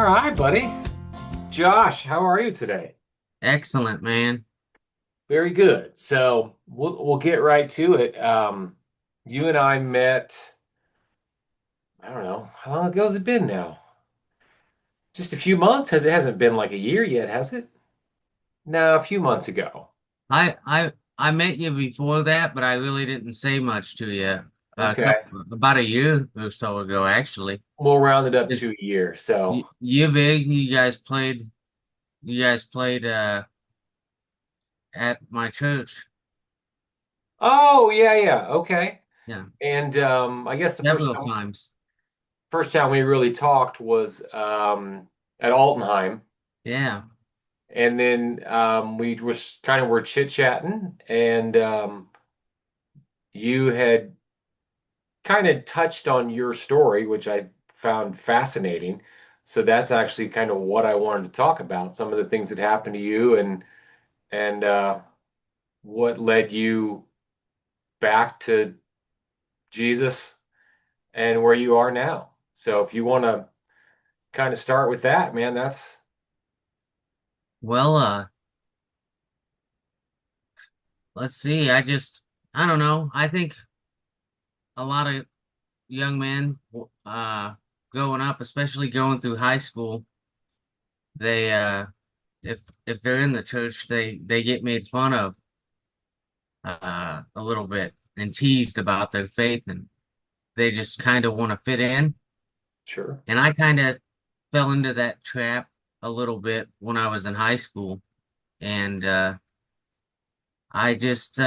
All right, buddy. Josh, how are you today? Excellent, man. Very good. So we'll get right to it. You and I met, I don't know, how long ago has it been now? Just a few months? It hasn't been like a year yet, has it? No, a few months ago. I met you before that, but I really didn't say much to you. Okay. About a year or so ago, actually. We'll round it up It, to a year. So, you big, you guys played at my church. oh yeah, yeah. Okay. Yeah, And I guess the several times. first time we really talked was at Altenheim. Yeah. And then we was kind of were chit-chatting, and you had kind of touched on your story, which I found fascinating. So that's actually kind of what I wanted to talk about, some of the things that happened to you and what led you back to Jesus and where you are now. So if you want to kind of start with that, man, that's Well, let's see. I don't know. I think a lot of young men, growing up, especially going through high school, they if they're in the church, they get made fun of a little bit and teased about their faith, and they just kind of want to fit in. sure. And I kind of fell into that trap a little bit when I was in high school, and I just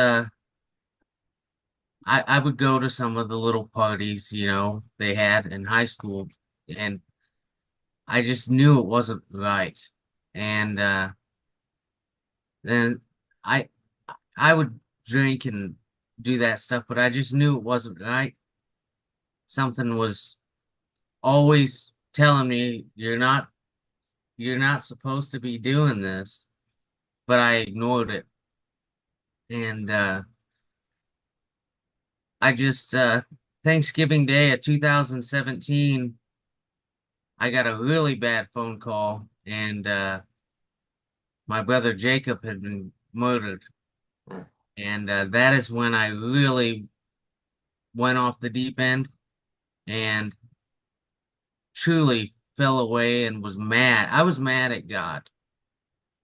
I would go to some of the little parties, they had in high school, and I just knew it wasn't right. And then I I would drink and do that stuff, but I just knew it wasn't right. Something was always telling me you're not supposed to be doing this, but I ignored it. And I just Thanksgiving Day of 2017, I got a really bad phone call, and my brother Jacob had been murdered. Mm. And that is when I really went off the deep end and truly fell away and was mad. I was mad at God.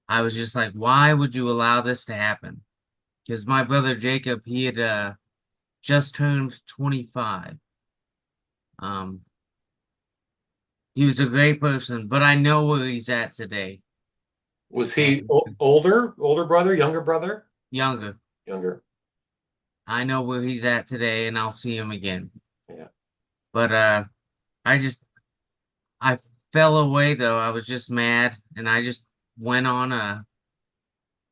I was just like, why would you allow this to happen? Because my brother Jacob, he had just turned 25. Um, he was a great person, but I know where he's at today. Was he And older brother, younger brother? younger, Younger. I know where he's at today, and I'll see him again. Yeah. But I just I fell away though. I was just mad, and I just went on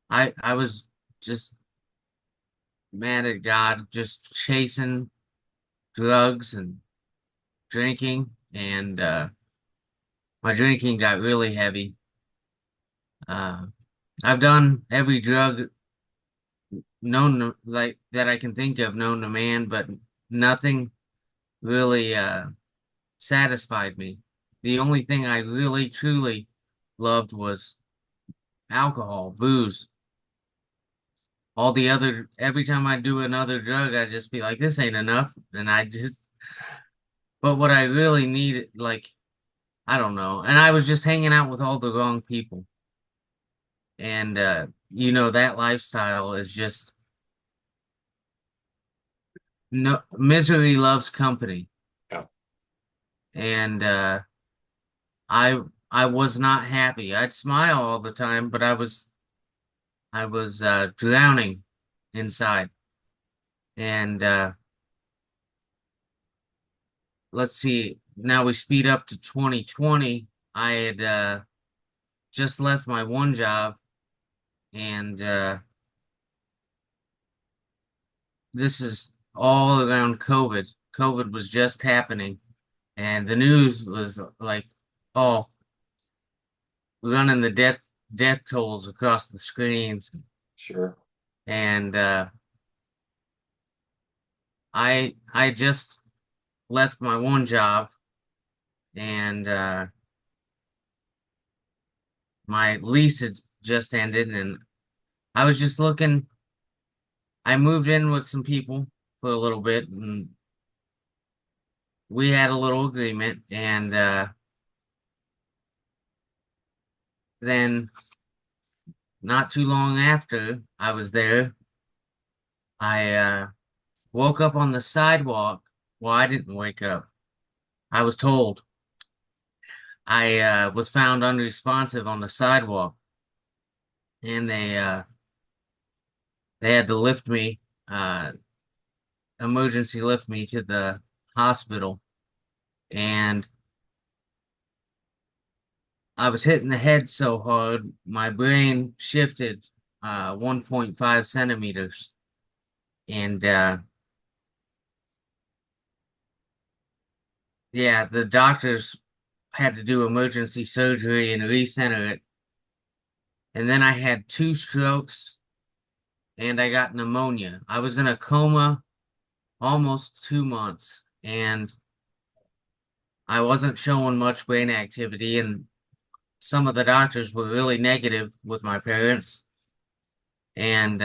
I was just mad at God, just chasing drugs and drinking, and my drinking got really heavy. Uh, I've done every drug known like that I can think of known to man, but nothing really satisfied me. The only thing I really truly loved was alcohol, booze. All the other every time I do another drug, I just be like, this ain't enough, and but what I really needed, like, I don't know, and I was just hanging out with all the wrong people, and that lifestyle is just no misery loves company. Yeah. And I I was not happy. I'd smile all the time, but I was drowning inside. And let's see, now we speed up to 2020. I had just left my one job, and this is all around COVID. COVID was just happening, and the news was like, oh, running the death tolls across the screens. Sure. And I just left my one job, and my lease had just ended, and I was just looking. I moved in with some people for a little bit, and we had a little agreement. And then, not too long after I was there, I woke up on the sidewalk. Well, I didn't wake up. I was told I was found unresponsive on the sidewalk, and they had to lift me, uh, emergency lift me to the hospital, and I was hitting the head so hard, my brain shifted 1.5 centimeters, and yeah, the doctors had to do emergency surgery and recenter it, and then I had two strokes and I got pneumonia. I was in a coma almost 2 months, and I wasn't showing much brain activity, and some of the doctors were really negative with my parents, and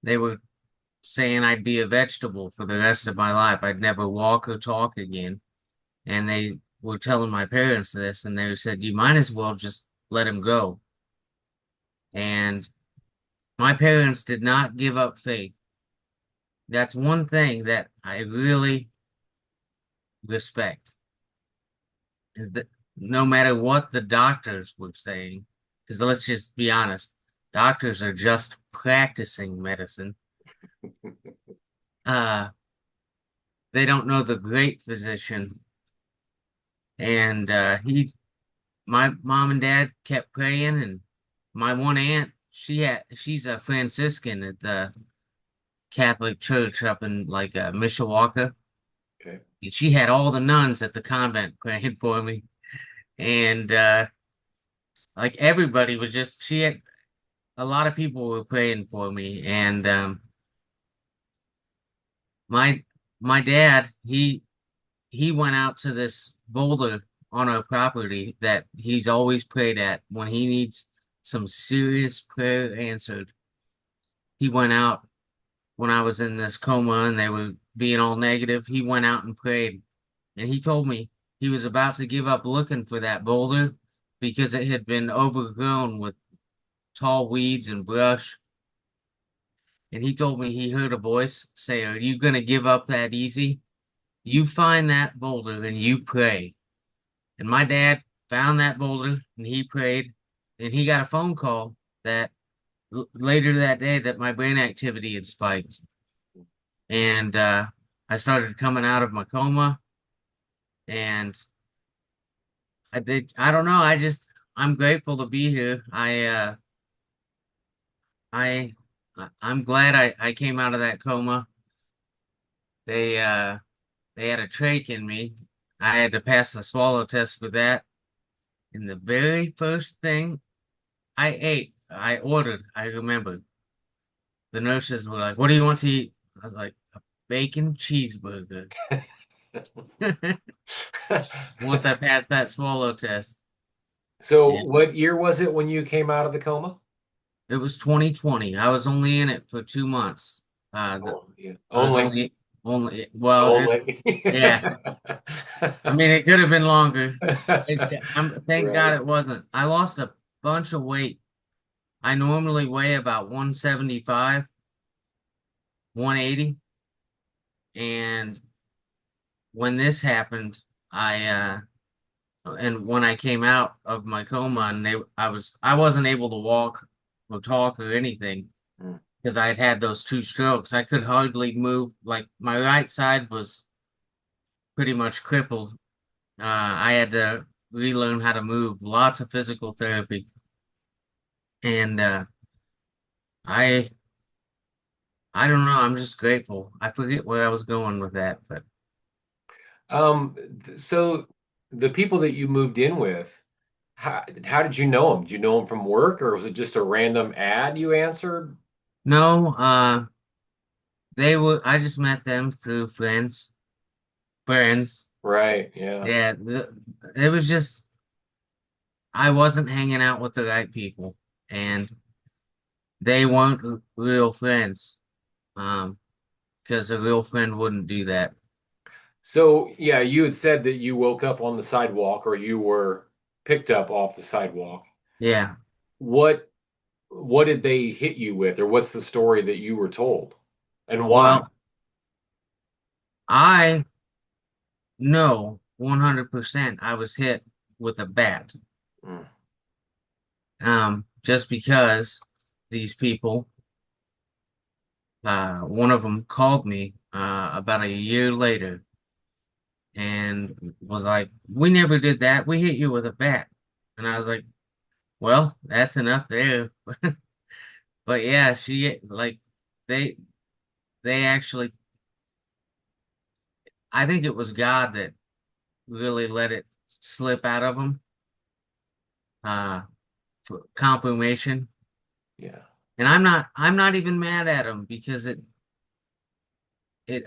they were saying I'd be a vegetable for the rest of my life. I'd never walk or talk again. And they were telling my parents this, and they said, you might as well just let him go. And my parents did not give up faith. That's one thing that I really respect, is that no matter what the doctors were saying, because let's just be honest, doctors are just practicing medicine. Uh, they don't know the great physician. And my mom and dad kept praying, and my one aunt, she's a Franciscan at the Catholic Church up in like Mishawaka. Okay. And she had all the nuns at the convent praying for me. And like everybody was just, she had a lot of people were praying for me. And my my dad, he went out to this boulder on our property that he's always prayed at when he needs some serious prayer answered. He went out when I was in this coma and they were being all negative. He went out and prayed, and he told me he was about to give up looking for that boulder because it had been overgrown with tall weeds and brush. And he told me he heard a voice say, are you going to give up that easy? You find that boulder and you pray. And my dad found that boulder and he prayed, and he got a phone call that later that day that my brain activity had spiked. And I started coming out of my coma, and I don't know, I'm grateful to be here. I I'm glad I came out of that coma. They uh they had a trach in me. I had to pass the swallow test for that. And the very first thing I ordered, I remember the nurses were like, what do you want to eat? I was like, a bacon cheeseburger. Once I passed that swallow test. So, And what year was it when you came out of the coma? it was 2020. I was only in it for 2 months. Oh, yeah. I was Only, only. yeah. I mean, it could have been longer. Thank God Right. it wasn't. I lost a bunch of weight. I normally weigh about 175, 180, and when this happened, I and when I came out of my coma, and I wasn't able to walk or talk or anything Mm. because I had had those two strokes. I could hardly move. Like my right side was pretty much crippled. I had to relearn how to move. Lots of physical therapy, and I I don't know. I'm just grateful. I forget where I was going with that, but So the people that you moved in with, how did you know them? Did you know them from work, or was it just a random ad you answered? no. They were. I just met them through friends. Right, yeah. Yeah, it was just. I wasn't hanging out with the right people, and they weren't real friends. Um, because a real friend wouldn't do that. So, yeah, you had said that you woke up on the sidewalk or you were picked up off the sidewalk. Yeah. What what did they hit you with, or what's the story that you were told, and why? Well, I know 100% I was hit with a bat. Mm, Just because these people, one of them called me, about a year later and was like, "We never did that. We hit you with a bat." And I was like, "Well, that's enough there." But yeah, they, they actually, I think it was God that really let it slip out of them, uh, for confirmation. yeah. And I'm not even mad at them because it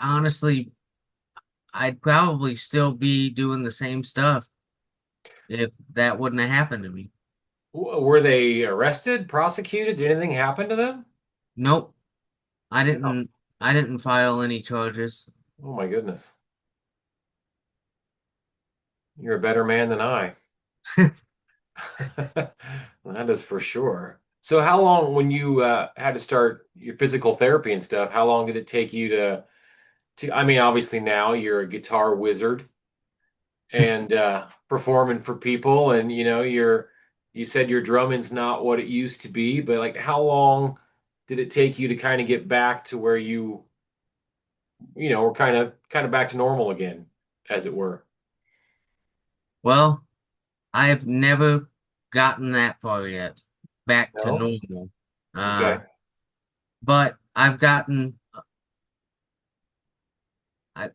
honestly, I'd probably still be doing the same stuff if that wouldn't have happened to me. Were they arrested, prosecuted? Did anything happen to them? Nope, I No. didn't, I didn't file any charges. Oh my goodness. You're a better man than I. That is for sure. So how long, when you had to start your physical therapy and stuff, how long did it take you I mean, obviously now you're a guitar wizard and performing for people, and you said your drumming's not what it used to be, but like how long did it take you to kind of get back to where were kind of back to normal again, as it were? Well, I have never gotten that far yet, back to No? normal. Okay. But I've gotten, I,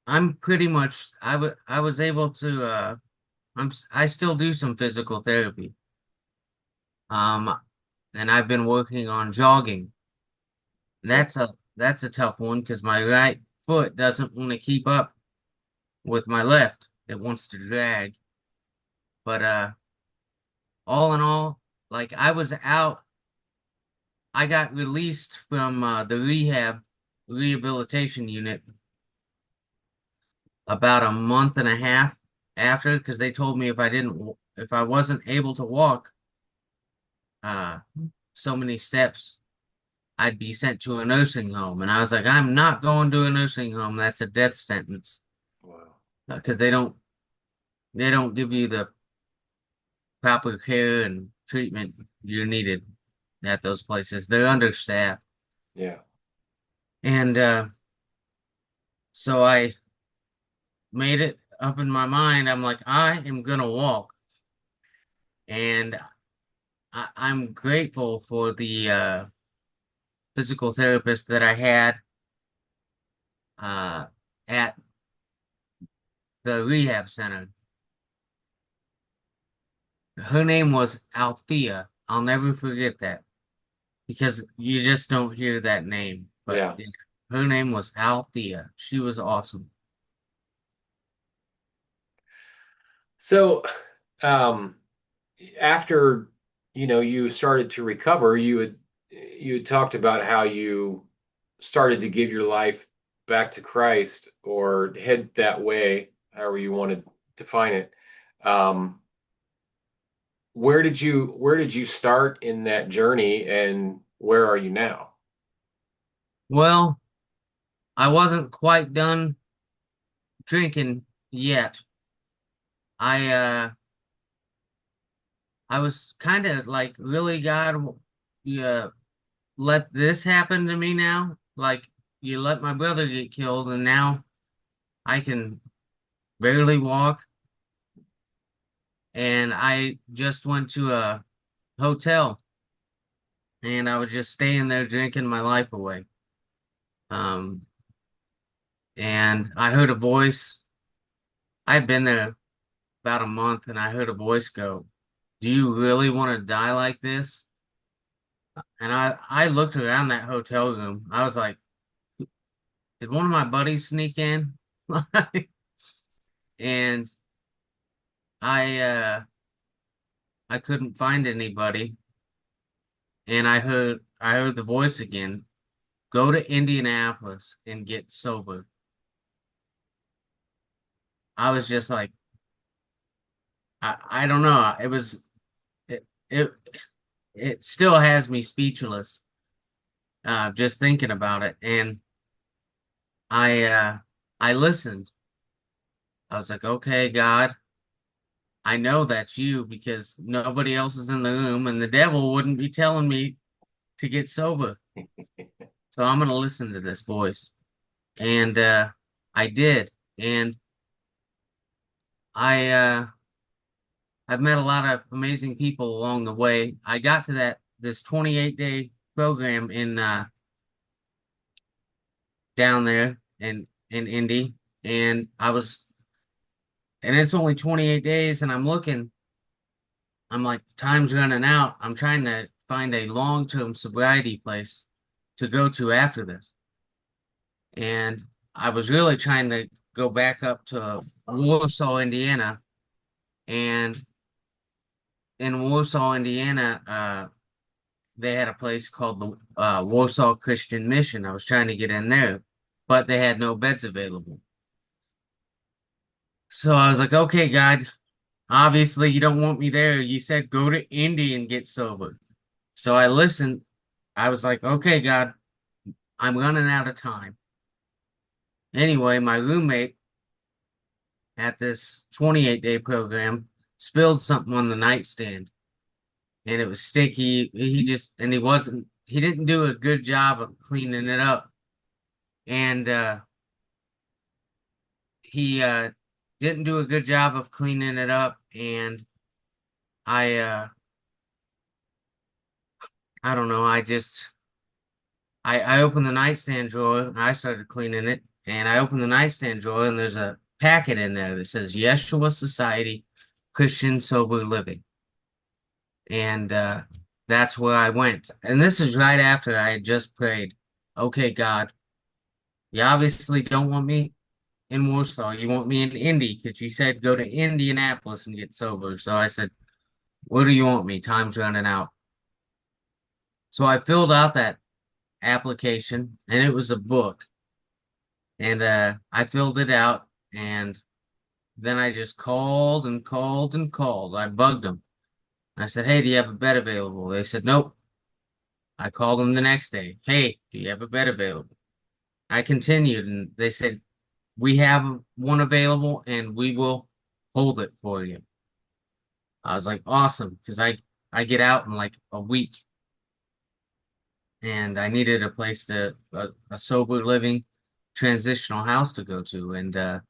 I'm pretty much, I was able to, I still do some physical therapy. Um, and I've been working on jogging. Okay. That's a tough one because my right foot doesn't want to keep up with my left. It wants to drag. But all in all, like I was out, I got released from the rehabilitation unit about a month and a half after because they told me if I wasn't able to walk uh so many steps, I'd be sent to a nursing home. And I was like, I'm not going to a nursing home. That's a death sentence Wow. because they don't give you the proper care and treatment you're needed at those places. They're understaffed. Yeah. And so I made it up in my mind. I'm like, I am gonna walk. And I'm grateful for the physical therapist that I had uh, at the rehab center. Her name was Althea. I'll never forget that because you just don't hear that name. But Yeah. yeah, her name was Althea. She was awesome. So, um, after you started to recover, you had talked about how you started to give your life back to Christ or head that way, however you want to define it. Um, where did you start in that journey, and where are you now? Well, I wasn't quite done drinking yet. I uh I was kind of like, really, God, you let this happen to me now? Like, you let my brother get killed, and now I can barely walk. And I just went to a hotel, and I was just staying there drinking my life away. Um, and I heard a voice. I'd been there about a month, and I heard a voice go, "Do you really want to die like this?" And I looked around that hotel room. I was like, did one of my buddies sneak in? And I I couldn't find anybody, and I heard the voice again. Go to Indianapolis and get sober. I was just like, I don't know. It it it still has me speechless, just thinking about it. And I uh I listened. I was like, okay, God, I know that's you because nobody else is in the room, and the devil wouldn't be telling me to get sober. So I'm gonna listen to this voice. And I did. And I I've met a lot of amazing people along the way. I got to this 28-day program in down there in Indy, and it's only 28 days, and I'm like, time's running out. I'm trying to find a long-term sobriety place to go to after this. And I was really trying to go back up to Warsaw, Indiana, and in Warsaw, Indiana, they had a place called the Warsaw Christian Mission. I was trying to get in there, but they had no beds available. So I was like, okay, God, obviously you don't want me there. You said go to Indy and get sober. So I listened. I was like, okay, God, I'm running out of time. Anyway, my roommate at this 28-day program spilled something on the nightstand, and it was sticky. He didn't do a good job of cleaning it up. And he didn't do a good job of cleaning it up. And I uh, I don't know. I opened the nightstand drawer and I started cleaning it. And I opened the nightstand drawer and there's a packet in there that says Yeshua Society Christian Sober Living. And that's where I went. And this is right after I had just prayed, okay, God, you obviously don't want me in Warsaw. You want me in Indy because you said go to Indianapolis and get sober. So I said, where do you want me? Time's running out. So I filled out that application and it was a book. And I filled it out and then I just called and called and called. I bugged them. I said, hey, do you have a bed available? They said, nope. I called them the next day. Hey, do you have a bed available? I continued and they said, we have one available and we will hold it for you. I was like, awesome, because I get out in like a week and I needed a place a sober living transitional house to go to. And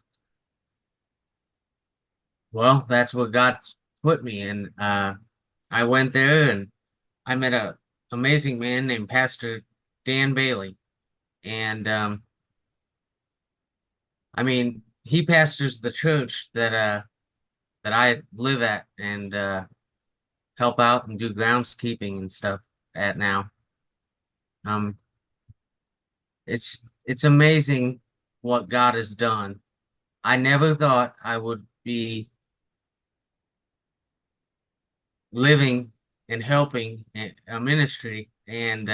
well, that's what God put me in. I went there and I met a amazing man named Pastor Dan Bailey. And I mean, he pastors the church that I live at and help out and do groundskeeping and stuff at now. Um, it's amazing what God has done. I never thought I would be living and helping a ministry, and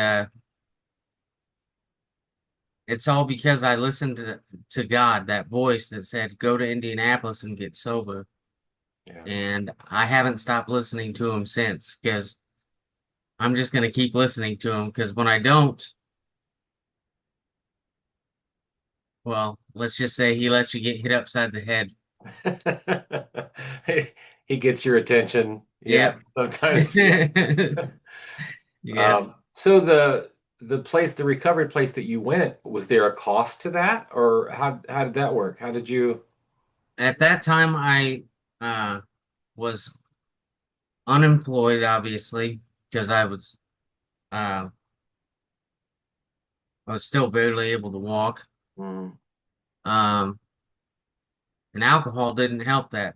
it's all because I listened to God, that voice that said, "Go to Indianapolis and get sober." Yeah. And I haven't stopped listening to him since, because I'm just going to keep listening to him. Because when I don't, well, let's just say he lets you get hit upside the head. He gets your attention. Yeah, Yep. sometimes. Yep. So the place, the recovery place that you went, was there a cost to that, or how did that work? How did you? At that time, I uh, was unemployed, obviously, because uh, I was still barely able to walk. Mm, Um, and alcohol didn't help that.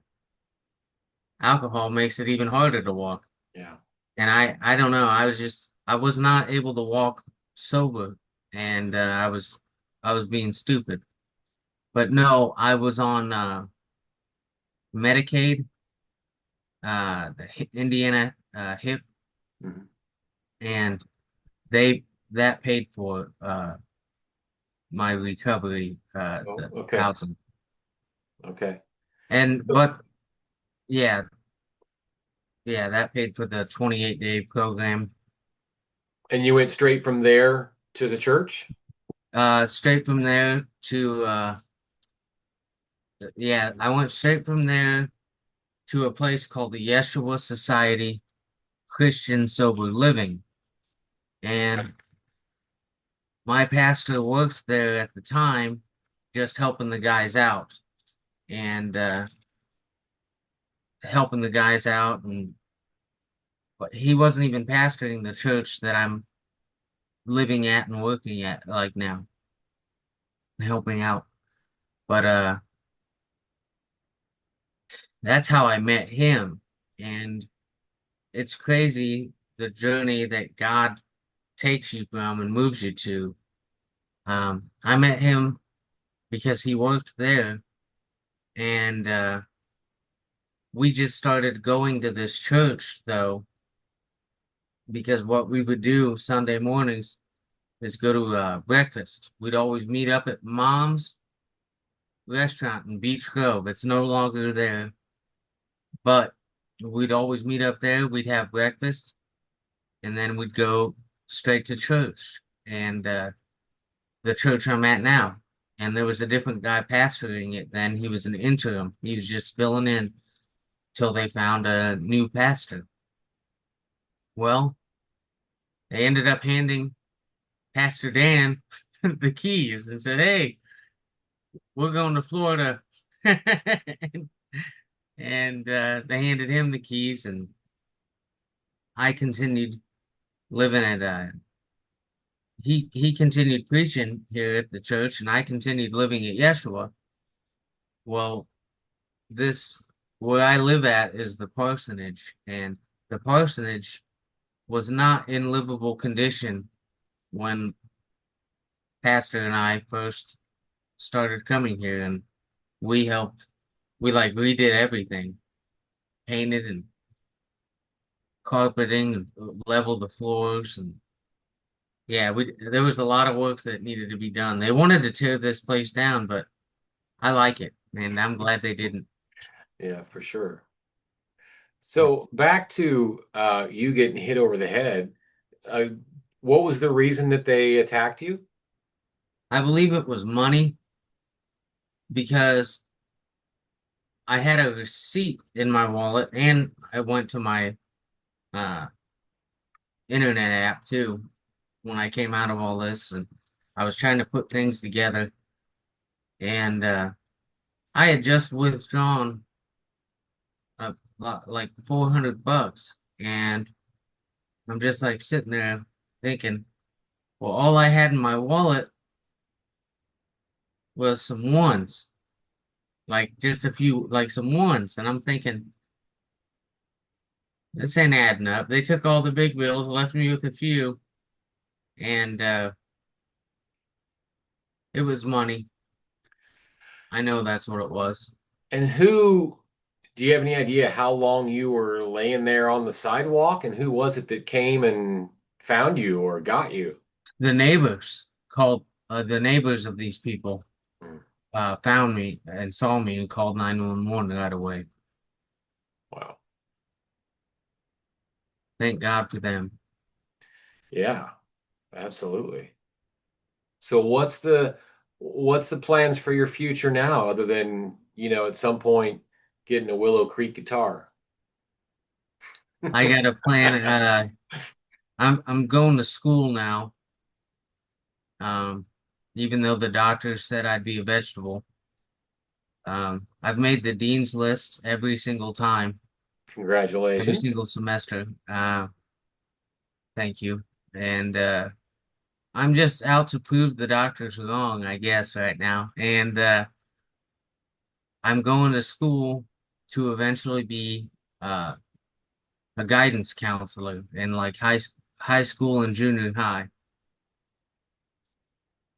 Alcohol makes it even harder to walk. yeah. And I don't know. I was not able to walk sober, and I was being stupid. But no, I was on Medicaid, Indiana hip, Mhm. and they that paid for my recovery, Oh, the okay. housing. Okay. And So- but yeah, yeah, that paid for the 28-day program. And you went straight from there to the church? Straight from there to yeah, I went straight from there to a place called the Yeshua Society Christian Sober Living. And my pastor worked there at the time, just helping the guys out and helping the guys out. And but he wasn't even pastoring the church that I'm living at and working at like now, helping out. But that's how I met him. And it's crazy the journey that God takes you from and moves you to. I met him because he worked there, and we just started going to this church though, because what we would do Sunday mornings is go to breakfast. We'd always meet up at Mom's restaurant in Beach Grove. It's no longer there, but we'd always meet up there. We'd have breakfast, and then we'd go straight to church. And the church I'm at now. And there was a different guy pastoring it then. He was an interim. He was just filling in till they found a new pastor. Well, they ended up handing Pastor Dan the keys and said, "Hey, we're going to Florida." And they handed him the keys, and I continued living at he continued preaching here at the church, and I continued living at Yeshua. Well, this where I live at is the parsonage, and the parsonage was not in livable condition when Pastor and I first started coming here, and we helped. We like redid everything, painted and carpeting, and leveled the floors, and yeah, we there was a lot of work that needed to be done. They wanted to tear this place down, but I like it, and I'm glad they didn't. Yeah, for sure. So back to you getting hit over the head. Uh, what was the reason that they attacked you? I believe it was money because I had a receipt in my wallet, and I went to my uh, internet app too when I came out of all this, and I was trying to put things together, and I had just withdrawn like $400, and I'm just like sitting there thinking, well, all I had in my wallet was some ones, like just a few, like some ones, and I'm thinking, this ain't adding up. They took all the big bills, left me with a few, and it was money. I know that's what it was. And do you have any idea how long you were laying there on the sidewalk and who was it that came and found you or got you? The neighbors called, the neighbors of these people Hmm. found me and saw me and called 911 right away. Wow. Thank God for them. Yeah, absolutely. So what's the plans for your future now other than, at some point getting a Willow Creek guitar? I got a plan. I'm going to school now. Um, even though the doctor said I'd be a vegetable. I've made the dean's list every Congratulations. single semester. Thank you. And I'm just out to prove the doctors wrong, I guess, right now. And I'm going to school to eventually be uh, a guidance counselor in like high school and junior high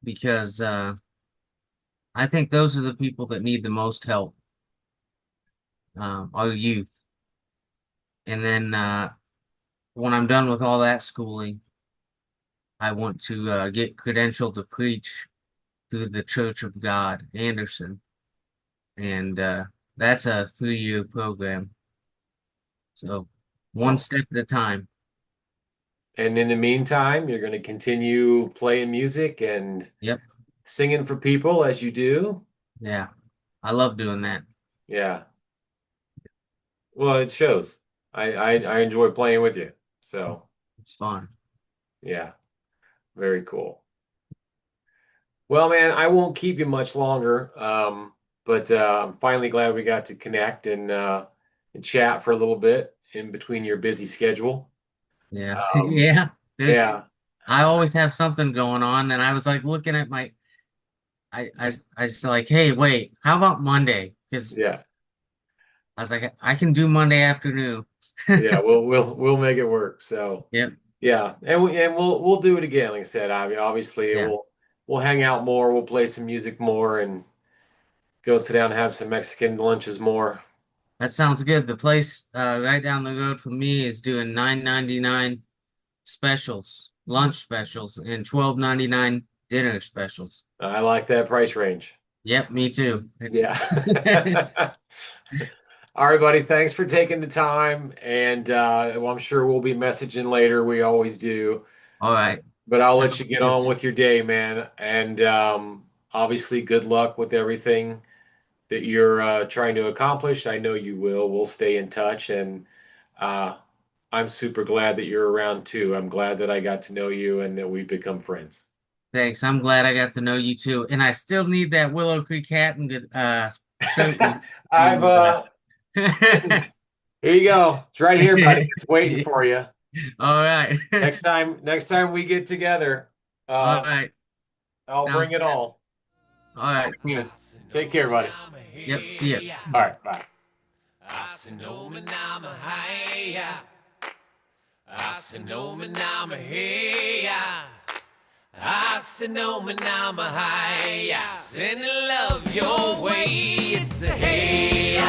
because I think those are the people that need the most help, our youth. And then when I'm done with all that schooling, I want to get credentialed to preach through the Church of God, Anderson. And that's a 3-year program. So one Oh, step at a time. and in the meantime, you're going to continue playing music and Yep. singing for people as you do. Yeah. I love doing that. Yeah. Well, it shows. I enjoy playing with you. So, It's fun. yeah, very cool. Well, man, I won't keep you much longer. But I'm finally glad we got to connect and chat for a little bit in between your busy schedule. Yeah. Um, Yeah. There's yeah, I always have something going on, and I was like looking at my I was like, hey, wait, how about Monday? Because yeah, I was like, I can do Monday afternoon. yeah. We'll make it work. So. Yep. Yeah, and we'll do it again. Like I said, I mean, obviously Yeah. we'll hang out more, we'll play some music more, and go sit down and have some Mexican lunches more. That sounds good. The place right down the road from me is doing 9.99 specials, lunch specials, and 12.99 dinner specials. I like that price range. Yep, me too. It's Yeah. All right, buddy. Thanks for taking the time, and well, I'm sure we'll be messaging later. We always do, all right. but I'll let Sounds you get good. on with your day, man. And obviously, good luck with everything that you're trying to accomplish. I know you will. We'll stay in touch, and uh, I'm super glad that you're around too. I'm glad that I got to know you and that we've become friends. Thanks. I'm glad I got to know you too. And I still need that Willow Creek hat and shirt I've you sitting. Here you go. It's right here, buddy. It's waiting for you. All right. Next time we get together, All uh, right. I'll Sounds bring it good. all. All All right, right. cool. Take care, buddy. Yep, see ya. All right. Bye. Ahsanoma Namaheya. Ahsanoma Namaheya. Ahsanoma Namaheya. Sending love your way. It's a hey.